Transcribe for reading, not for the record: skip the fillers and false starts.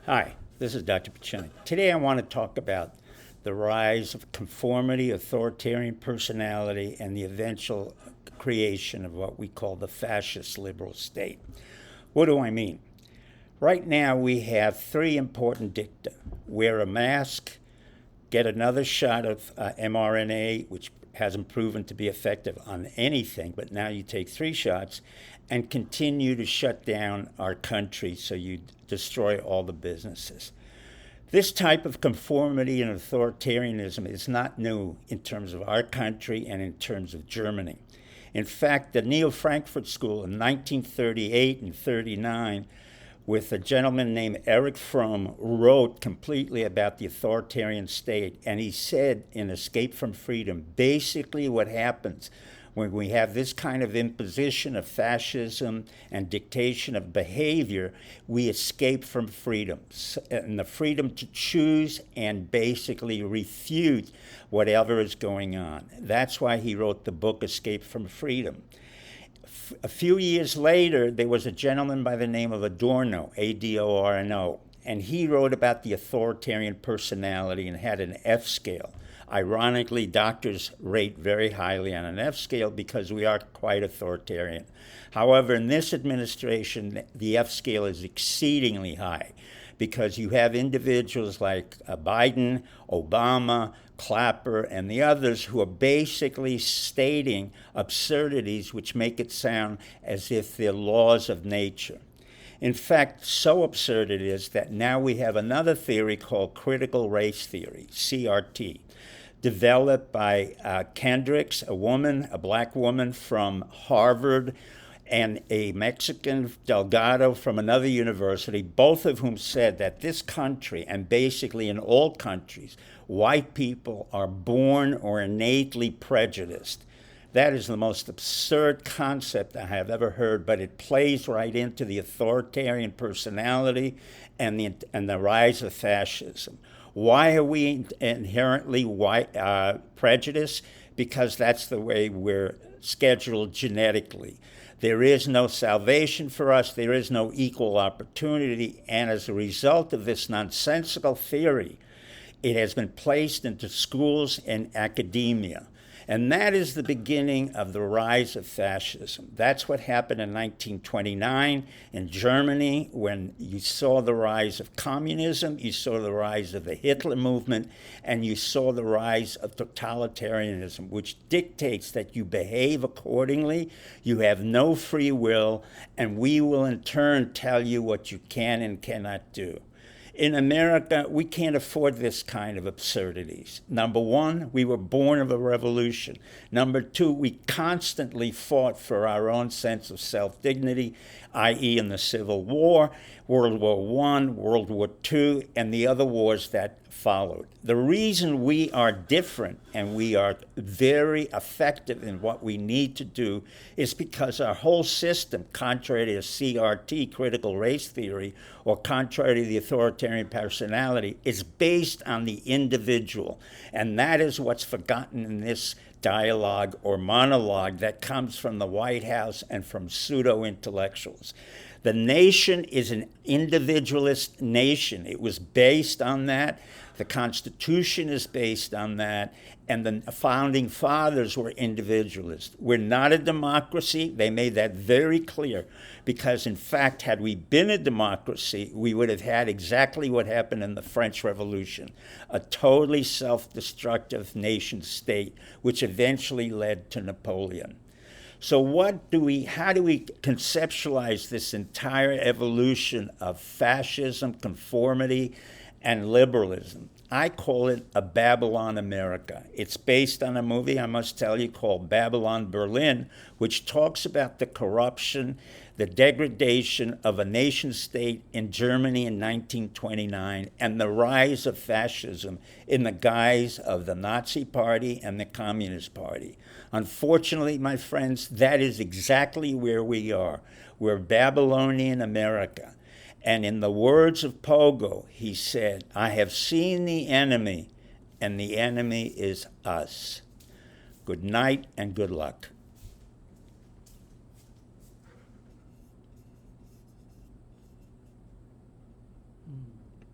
Hi, this is Dr. Piccioni. Today I want to talk about the rise of conformity, authoritarian personality, and the eventual creation of what we call the fascist liberal state. What do I mean? Right now we have three important dicta. Wear a mask, get another shot of mRNA, which hasn't proven to be effective on anything, but now you take 3 shots, and continue to shut down our country so you destroy all the businesses. This type of conformity and authoritarianism is not new in terms of our country and in terms of Germany. In fact, the Neo-Frankfurt School in 1938 and 39, with a gentleman named Erich Fromm, wrote completely about the authoritarian state. And he said in Escape from Freedom, basically what happens when we have this kind of imposition of fascism and dictation of behavior, we escape from freedom. And the freedom to choose and basically refute whatever is going on. That's why he wrote the book Escape from Freedom. A few years later, there was a gentleman by the name of Adorno, A-D-O-R-N-O, and he wrote about the authoritarian personality and had an F scale. Ironically, doctors rate very highly on an F scale because we are quite authoritarian. However, in this administration, the F scale is exceedingly high because you have individuals like Biden, Obama, Clapper, and the others who are basically stating absurdities which make it sound as if they're laws of nature. In fact, so absurd it is that now we have another theory called critical race theory, CRT, developed by Kendricks, a black woman from Harvard, and a Mexican, Delgado, from another university, both of whom said that this country, and basically in all countries, white people are born or innately prejudiced. That is the most absurd concept I have ever heard, but it plays right into the authoritarian personality and the rise of fascism. Why are we inherently prejudiced? Because that's the way we're scheduled genetically. There is no salvation for us. There is no equal opportunity. And as a result of this nonsensical theory, it has been placed into schools and academia. And that is the beginning of the rise of fascism. That's what happened in 1929 in Germany when you saw the rise of communism, you saw the rise of the Hitler movement, and you saw the rise of totalitarianism, which dictates that you behave accordingly, you have no free will, and we will in turn tell you what you can and cannot do. In America, we can't afford this kind of absurdities. Number one, we were born of a revolution. Number two, we constantly fought for our own sense of self-dignity, i.e. in the Civil War, World War I, World War II, and the other wars that followed. The reason we are different and we are very effective in what we need to do is because our whole system, contrary to CRT, critical race theory, or contrary to the authoritarian personality, is based on the individual. And that is what's forgotten in this dialogue or monologue that comes from the White House and from pseudo-intellectuals. The nation is an individualist nation. It was based on that. The Constitution is based on that. And the founding fathers were individualists. We're not a democracy. They made that very clear. Because, in fact, had we been a democracy, we would have had exactly what happened in the French Revolution, a totally self-destructive nation state, which eventually led to Napoleon. So how do we conceptualize this entire evolution of fascism, conformity, and liberalism? I call it a Babylon America. It's based on a movie, I must tell you, called Babylon Berlin, which talks about the corruption, the degradation of a nation state in Germany in 1929, and the rise of fascism in the guise of the Nazi Party and the Communist Party. Unfortunately, my friends, that is exactly where we are. We're Babylonian America. And in the words of Pogo, he said, "I have seen the enemy, and the enemy is us." Good night and good luck.